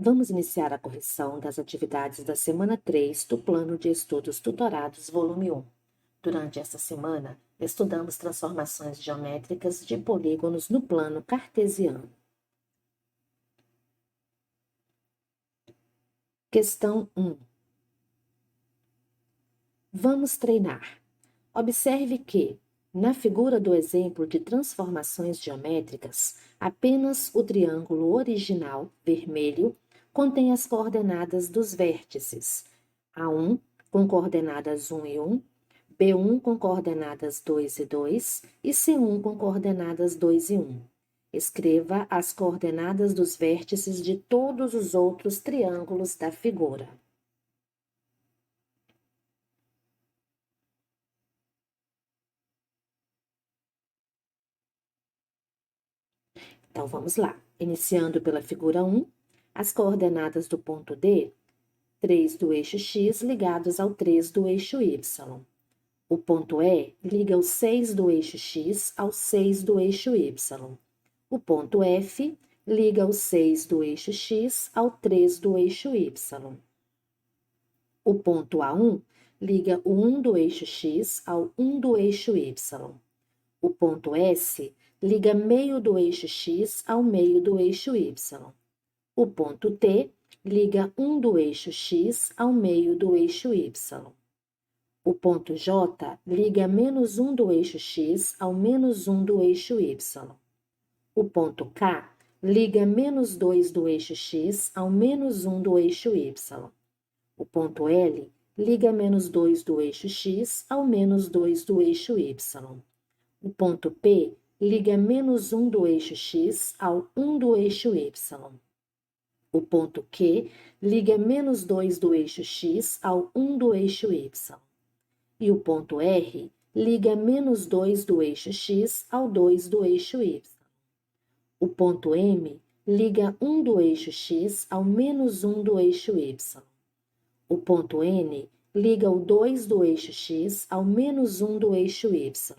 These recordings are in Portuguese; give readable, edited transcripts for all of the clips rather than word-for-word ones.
Vamos iniciar a correção das atividades da semana 3 do Plano de Estudos Tutorados, volume 1. Durante esta semana, estudamos transformações geométricas de polígonos no plano cartesiano. Questão 1. Vamos treinar. Observe que, na figura do exemplo de transformações geométricas, apenas o triângulo original, vermelho, contém as coordenadas dos vértices A1 com coordenadas 1 e 1, B1 com coordenadas 2 e 2 e C1 com coordenadas 2 e 1. Escreva as coordenadas dos vértices de todos os outros triângulos da figura. Então, vamos lá. Iniciando pela figura 1, as coordenadas do ponto D, 3 do eixo X ligados ao 3 do eixo Y. O ponto E liga o 6 do eixo X ao 6 do eixo Y. O ponto F liga o 6 do eixo X ao 3 do eixo Y. O ponto A1 liga o 1 do eixo X ao 1 do eixo Y. O ponto S liga meio do eixo X ao meio do eixo Y. O ponto T liga 1 do eixo X ao meio do eixo Y. O ponto J liga menos 1 do eixo X ao menos 1 do eixo Y. O ponto K liga menos 2 do eixo X ao menos 1 do eixo Y. O ponto L liga menos 2 do eixo X ao menos 2 do eixo Y. O ponto P liga menos 1 do eixo X ao 1 do eixo Y. O ponto Q liga menos 2 do eixo X ao 1 do eixo Y. E o ponto R liga menos 2 do eixo X ao 2 do eixo Y. O ponto M liga 1 do eixo X ao menos 1 do eixo Y. O ponto N liga o 2 do eixo X ao menos 1 do eixo Y.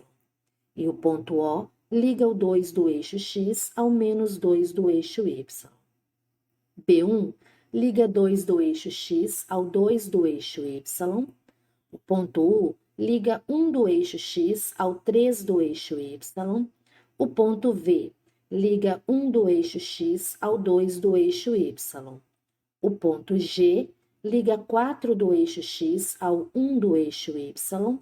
E o ponto O liga o 2 do eixo X ao menos 2 do eixo Y. B1 liga 2 do eixo X ao 2 do eixo Y. O ponto U liga 1 do eixo X ao 3 do eixo Y. O ponto V liga 1 do eixo X ao 2 do eixo Y. O ponto G liga 4 do eixo X ao 1 do eixo Y.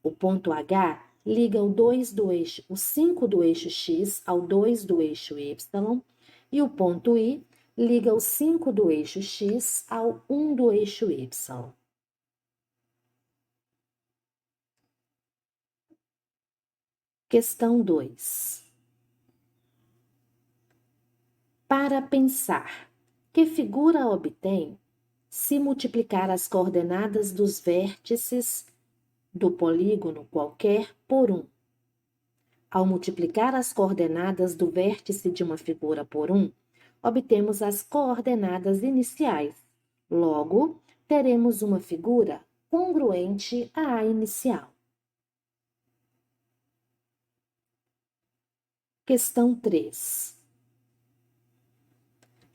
O ponto H liga o 5 do eixo X ao 2 do eixo Y. E o ponto I liga o 5 do eixo X ao 1 do eixo Y. Questão 2. Para pensar, que figura obtém se multiplicar as coordenadas dos vértices do polígono qualquer por 1? Ao multiplicar as coordenadas do vértice de uma figura por 1, obtemos as coordenadas iniciais. Logo, teremos uma figura congruente à inicial. Questão 3.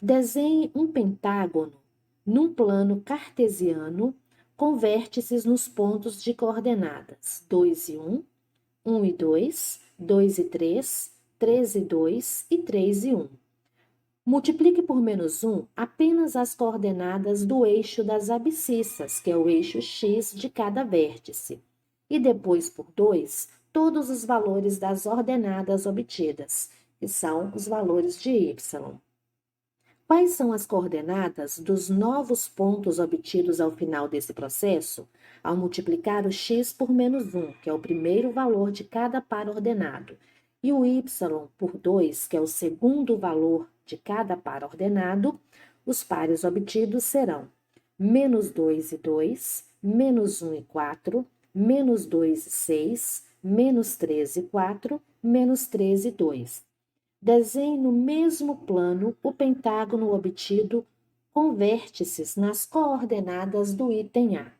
Desenhe um pentágono num plano cartesiano com vértices nos pontos de coordenadas 2 e 1, 1 e 2, 2 e 3, 3 e 2 e 3 e 1. Multiplique por menos 1 apenas as coordenadas do eixo das abscissas, que é o eixo X de cada vértice, e depois por 2 todos os valores das ordenadas obtidas, que são os valores de y. Quais são as coordenadas dos novos pontos obtidos ao final desse processo, ao multiplicar o x por menos 1, que é o primeiro valor de cada par ordenado, e o y por 2, que é o segundo valor de cada par ordenado? Os pares obtidos serão menos 2 e 2, menos 1 e 4, menos 2 e 6, menos 3 e 4, menos 3 e 2. Desenhe no mesmo plano o pentágono obtido com vértices nas coordenadas do item A.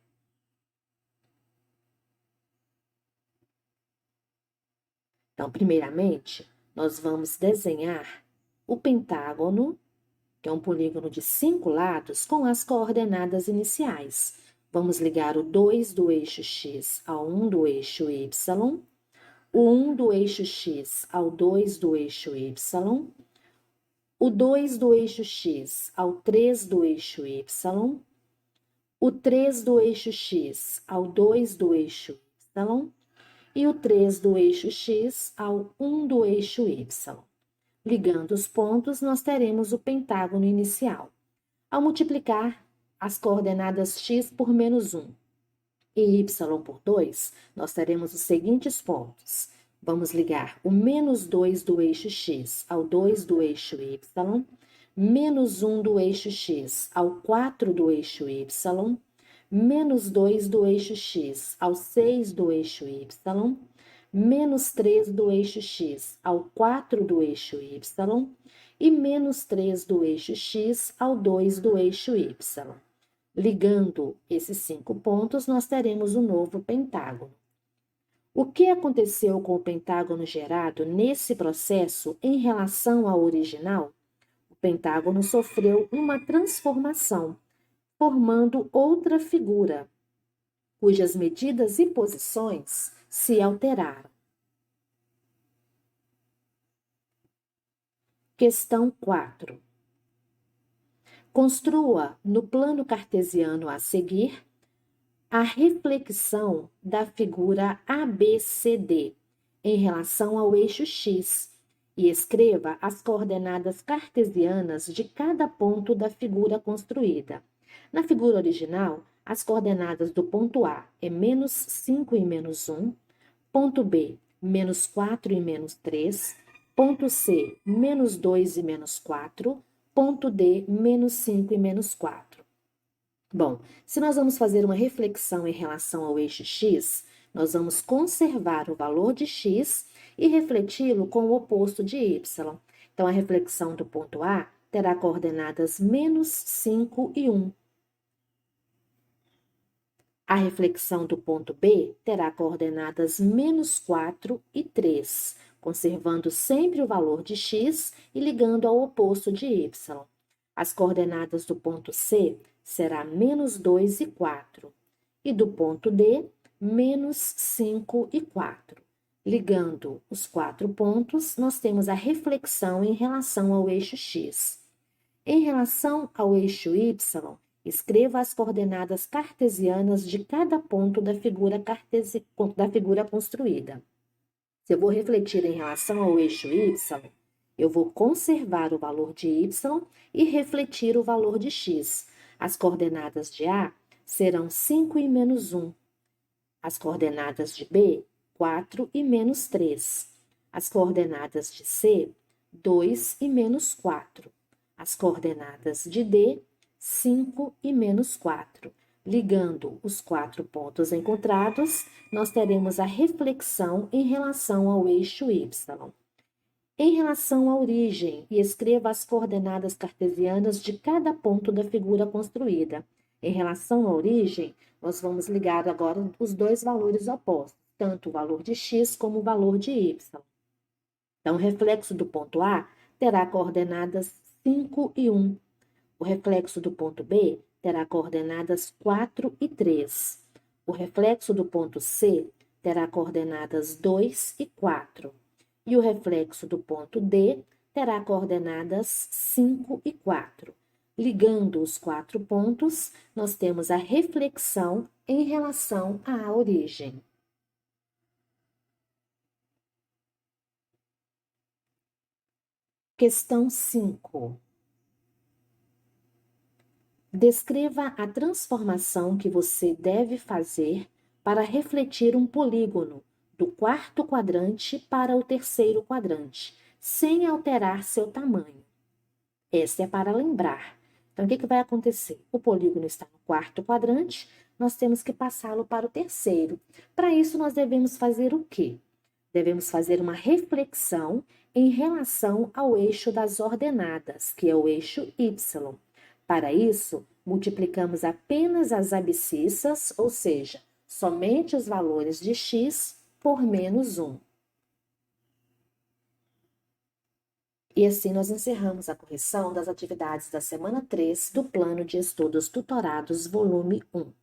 Então, primeiramente, nós vamos desenhar o pentágono que é um polígono de 5 lados, com as coordenadas iniciais. Vamos ligar o 2 do eixo x ao 1 do eixo y, o 1 do eixo x ao 2 do eixo y, o 2 do eixo x ao 3 do eixo y, o 3 do eixo x ao 2 do eixo y e o 3 do eixo x ao 1 do eixo y. Ligando os pontos, nós teremos o pentágono inicial. Ao multiplicar as coordenadas x por menos 1 e y por 2, nós teremos os seguintes pontos. Vamos ligar o menos 2 do eixo x ao 2 do eixo y, menos 1 do eixo x ao 4 do eixo y, menos 2 do eixo x ao 6 do eixo y, menos 3 do eixo x ao 4 do eixo y e menos 3 do eixo x ao 2 do eixo y. Ligando esses 5 pontos, nós teremos um novo pentágono. O que aconteceu com o pentágono gerado nesse processo em relação ao original? O pentágono sofreu uma transformação, formando outra figura, cujas medidas e posições se alteraram. Questão 4. Construa, no plano cartesiano a seguir, a reflexão da figura ABCD em relação ao eixo X e escreva as coordenadas cartesianas de cada ponto da figura construída. Na figura original, as coordenadas do ponto A é menos 5 e menos 1, ponto B, menos 4 e menos 3, ponto C, menos 2 e menos 4, ponto D, menos 5 e menos 4. Bom, se nós vamos fazer uma reflexão em relação ao eixo X, nós vamos conservar o valor de X e refleti-lo com o oposto de Y. Então, a reflexão do ponto A terá coordenadas menos 5 e 1. A reflexão do ponto B terá coordenadas menos 4 e 3, conservando sempre o valor de X e ligando ao oposto de Y. As coordenadas do ponto C será menos 2 e 4, e do ponto D, menos 5 e 4. Ligando os 4 pontos, nós temos a reflexão em relação ao eixo X. Em relação ao eixo Y, escreva as coordenadas cartesianas de cada ponto da figura construída. Se eu vou refletir em relação ao eixo Y, eu vou conservar o valor de Y e refletir o valor de X. As coordenadas de A serão 5 e menos 1. As coordenadas de B, 4 e menos 3. As coordenadas de C, 2 e menos 4. As coordenadas de D, 5 e menos 4. Ligando os 4 pontos encontrados, nós teremos a reflexão em relação ao eixo Y. Em relação à origem, e escreva as coordenadas cartesianas de cada ponto da figura construída. Em relação à origem, nós vamos ligar agora os dois valores opostos, tanto o valor de x como o valor de y. Então, o reflexo do ponto A terá coordenadas 5 e 1. O reflexo do ponto B terá coordenadas 4 e 3. O reflexo do ponto C terá coordenadas 2 e 4. E o reflexo do ponto D terá coordenadas 5 e 4. Ligando os 4 pontos, nós temos a reflexão em relação à origem. Questão 5. Descreva a transformação que você deve fazer para refletir um polígono do quarto quadrante para o terceiro quadrante, sem alterar seu tamanho. Essa é para lembrar. Então, o que vai acontecer? O polígono está no quarto quadrante, nós temos que passá-lo para o terceiro. Para isso, nós devemos fazer o quê? Devemos fazer uma reflexão em relação ao eixo das ordenadas, que é o eixo Y. Para isso, multiplicamos apenas as abscissas, ou seja, somente os valores de x por menos 1. E assim nós encerramos a correção das atividades da semana 3 do Plano de Estudos Tutorados, volume 1.